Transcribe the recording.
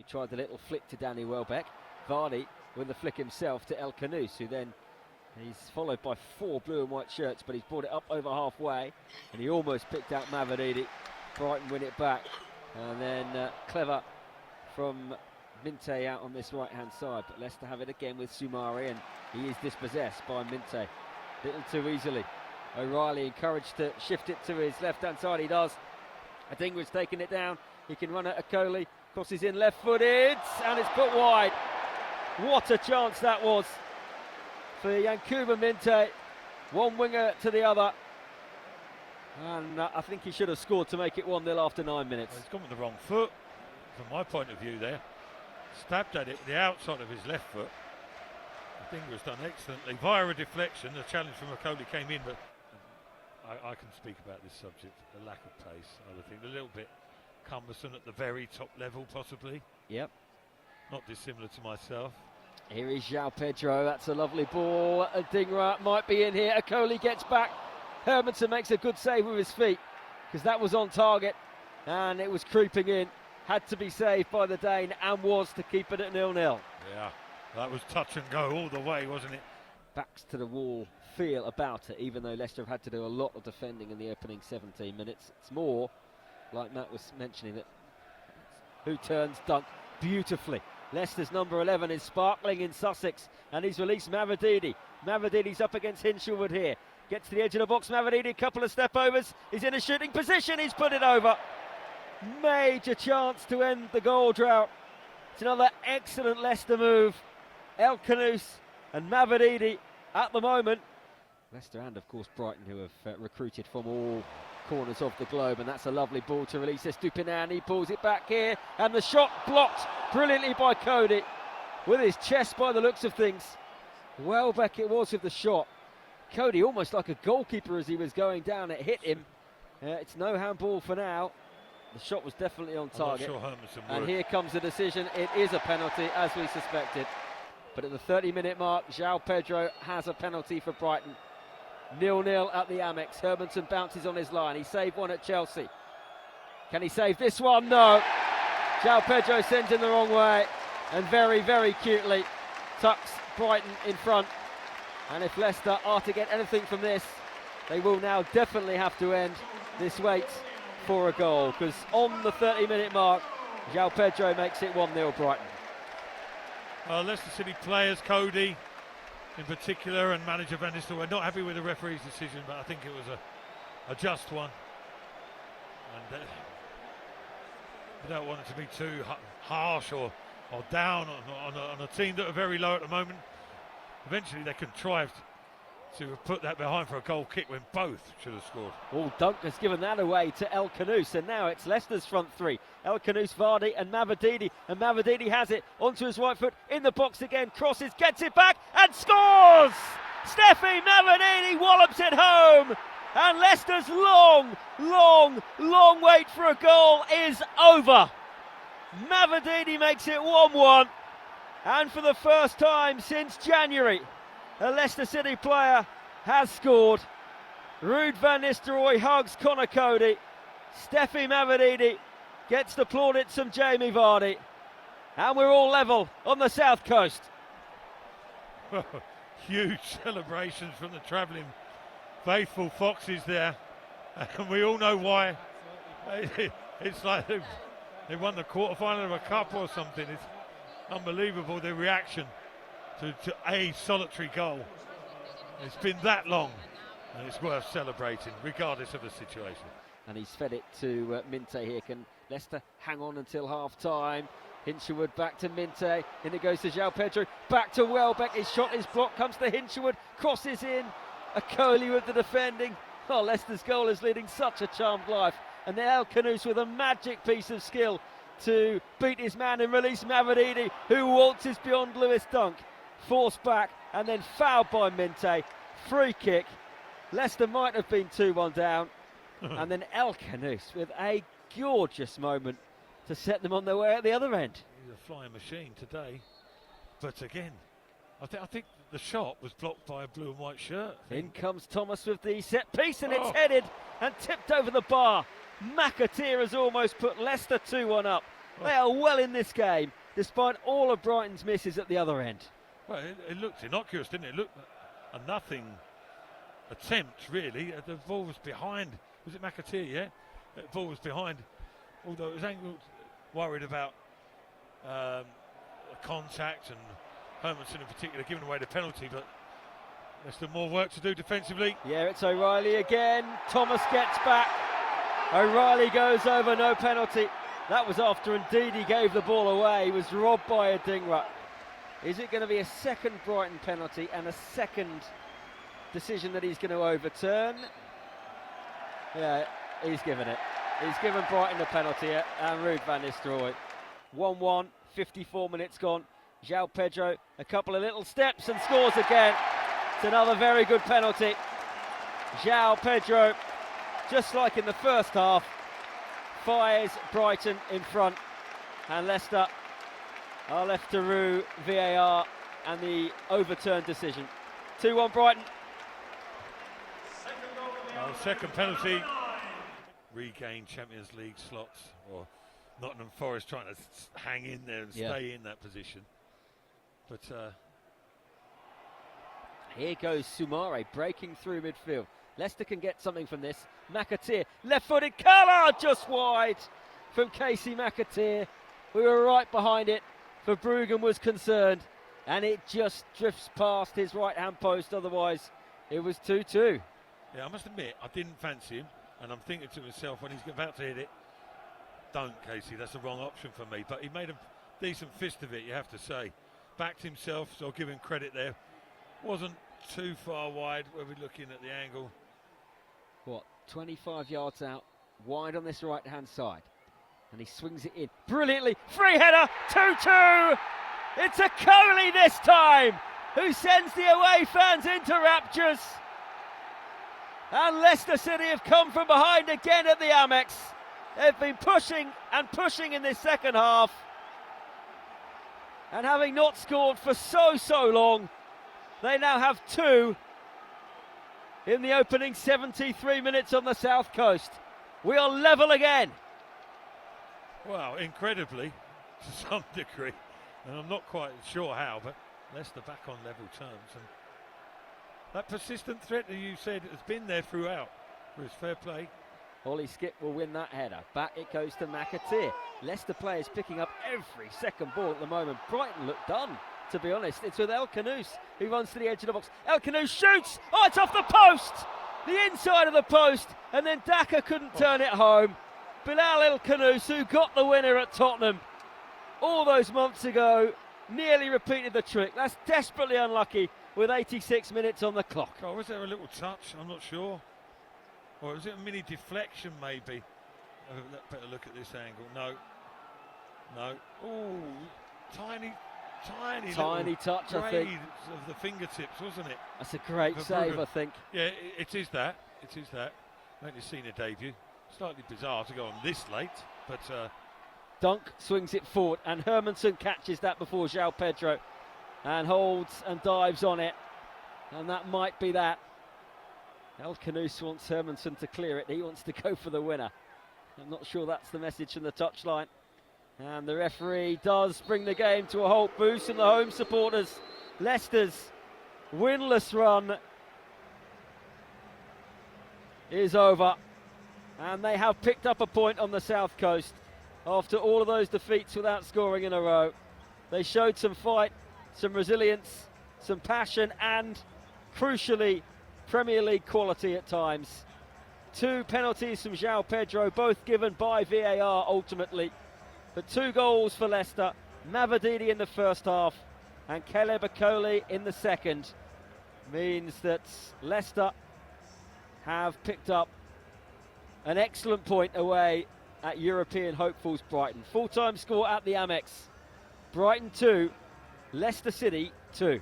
tried the little flick to Danny Welbeck. Vardy with the flick himself to El Khanous, who then he's followed by 4 blue and white shirts, but he's brought it up over halfway, and he almost picked out Mavididi. Brighton win it back, and then clever from Minte out on this right-hand side, but Leicester have it again with Soumare, and he is dispossessed by Minte. Little too easily. O'Reilly encouraged to shift it to his left-hand side. He does. Adingra's taking it down. He can run at Okoli. Crosses in left-footed, and it's put wide. What a chance that was for Yankuba Minte. One winger to the other. And I think he should have scored to make it 1-0 after 9 minutes. Well, he's gone with the wrong foot, from my point of view there. Stabbed at it with the outside of his left foot. Adingra's done excellently. Via a deflection, the challenge from Okoli came in, but I can speak about this subject. The lack of pace, I would think. A little bit cumbersome at the very top level, possibly. Yep. Not dissimilar to myself. Here is Joao Pedro. That's a lovely ball. Adingra might be in here. Okoli gets back. Hermansen makes a good save with his feet, because that was on target and it was creeping in. Had to be saved by the Dane, and was, to keep it at 0-0. Yeah, that was touch and go all the way, wasn't it? Backs to the wall feel about it, even though Leicester have had to do a lot of defending in the opening 17 minutes. It's more, like Matt was mentioning, that who turns dunk beautifully. Leicester's number 11 is sparkling in Sussex, and he's released Mavididi. Mavididi's up against Hinshelwood here. Gets to the edge of the box, Mavididi, a couple of step overs. He's in a shooting position, he's put it over. Major chance to end the goal drought. It's another excellent Leicester move. El Khanous and Mavididi at the moment. Leicester and, of course, Brighton, who have recruited from all corners of the globe, and that's a lovely ball to release. Estupinan, he pulls it back here, and the shot blocked brilliantly by Cody with his chest by the looks of things. Welbeck it was with the shot. Cody almost like a goalkeeper as he was going down. It hit him. It's no handball for now. The shot was definitely on target. I'm not sure Hermansen and would. here comes the decision. It is a penalty, as we suspected. But at the 30-minute mark, Joao Pedro has a penalty for Brighton. 0-0 at the Amex. Hermansen bounces on his line. He saved one at Chelsea. Can he save this one? No. Joao Pedro sends in the wrong way, and very, very cutely tucks Brighton in front. And if Leicester are to get anything from this, they will now definitely have to end this wait for a goal, because on the 30-minute mark, Joao Pedro makes it 1-0 Brighton. Leicester City players, Cody in particular, and manager Van Nistelrooy, were not happy with the referee's decision, but I think it was a just one. And we don't want it to be too harsh or down on a team that are very low at the moment. Eventually they contrived to put that behind for a goal kick when both should have scored. Oh, Dunk has given that away to El Khanous, and now it's Leicester's front three. El Khanous, Vardy and Mavididi, and Mavididi has it onto his right foot, in the box again, crosses, gets it back and scores! Stephy Mavididi wallops it home, and Leicester's long wait for a goal is over. Mavididi makes it 1-1, and for the first time since January, a Leicester City player has scored. Ruud van Nistelrooy hugs Connor Cody. Stephy Mavididi gets the plaudits from Jamie Vardy. And we're all level on the south coast. Huge celebrations from the travelling faithful Foxes there. And we all know why. It's like they won the quarter-final of a cup or something. It's unbelievable, the reaction to a solitary goal. It's been that long, and it's worth celebrating regardless of the situation. And he's fed it to Minte here. Can Leicester hang on until half-time? Hinshelwood back to Minte, in it goes to Joao Pedro, back to Welbeck, his shot is blocked, comes to Hinshelwood, crosses in, Okoli with the defending. Oh, Leicester's goal is leading such a charmed life, and then El Khanous with a magic piece of skill to beat his man and release Mavididi, who waltzes beyond Lewis Dunk. Forced back and then fouled by Minte. Free kick. Leicester might have been 2-1 down. And then El Khanous with a gorgeous moment to set them on their way at the other end. He's a flying machine today. But again, I think the shot was blocked by a blue and white shirt. In comes Thomas with the set piece, and it's headed and tipped over the bar. McAteer has almost put Leicester 2-1 up. They are well in this game, despite all of Brighton's misses at the other end. Well, it looked innocuous, didn't it? It looked a nothing attempt, really. The ball was behind. Was it McAteer, yeah? The ball was behind. Although it was angled, worried about contact, and Hermanson in particular giving away the penalty, but there's still more work to do defensively. Yeah, it's O'Reilly again. Thomas gets back. O'Reilly goes over, no penalty. That was after indeed he gave the ball away. He was robbed by a Dingra. Is it going to be a second Brighton penalty and a second decision that he's going to overturn? Yeah, he's given it. He's given Brighton a penalty and Ruud van Nistelrooy. 1-1, 54 minutes gone. Joao Pedro, a couple of little steps and scores again. It's another very good penalty. Joao Pedro, just like in the first half, fires Brighton in front, and Leicester are left to rue VAR and the overturned decision. 2-1 Brighton. Second penalty. Regain Champions League slots, or Nottingham Forest trying to hang in there and stay in that position. But here goes Soumare breaking through midfield. Leicester can get something from this. McAteer, left-footed, Callard just wide from Casey McAteer. We were right behind it, for Bruggen was concerned, and it just drifts past his right-hand post. Otherwise, it was 2-2. Yeah, I must admit, I didn't fancy him, and I'm thinking to myself when he's about to hit it, don't, Casey, that's the wrong option for me. But he made a decent fist of it, you have to say. Backed himself, so I'll give him credit there. Wasn't too far wide where we're looking at the angle. What, 25 yards out, wide on this right-hand side. And he swings it in brilliantly. Free header, 2-2. It's Okoli this time, who sends the away fans into raptures. And Leicester City have come from behind again at the Amex. They've been pushing and pushing in this second half. And having not scored for so long, they now have two in the opening 73 minutes on the south coast. We are level again. Well, incredibly, to some degree, and I'm not quite sure how, but Leicester back on level terms. And that persistent threat that you said has been there throughout. For his fair play. Ollie Skip will win that header. Back it goes to McAteer. Leicester players picking up every second ball at the moment. Brighton look done, to be honest. It's with El Khanous, who runs to the edge of the box. El Khanous shoots! Oh, it's off the post! The inside of the post, and then Daka couldn't turn it home. Bilal El Khanous, who got the winner at Tottenham all those months ago, nearly repeated the trick. That's desperately unlucky with 86 minutes on the clock. Oh, was there a little touch? I'm not sure. Or was it a mini deflection, maybe? Better look at this angle. No. Oh, tiny touch, I think. Of the fingertips, wasn't it? That's a great save, I think. Yeah, it is that. Made his senior debut. Slightly bizarre to go on this late, but Dunk swings it forward, and Hermanson catches that before Joao Pedro, and holds and dives on it, and that might be that. El Khanous wants Hermanson to clear it. He wants to go for the winner. I'm not sure that's the message from the touchline. And the referee does bring the game to a halt. Boost and the home supporters. Leicester's winless run is over. And they have picked up a point on the south coast after all of those defeats without scoring in a row. They showed some fight, some resilience, some passion, and crucially, Premier League quality at times. Two penalties from Joao Pedro, both given by VAR ultimately. But 2 goals for Leicester. Mavididi in the first half and Caleb Okoli in the second. Means that Leicester have picked up an excellent point away at European hopefuls Brighton. Full-time score at the Amex. Brighton 2, Leicester City 2.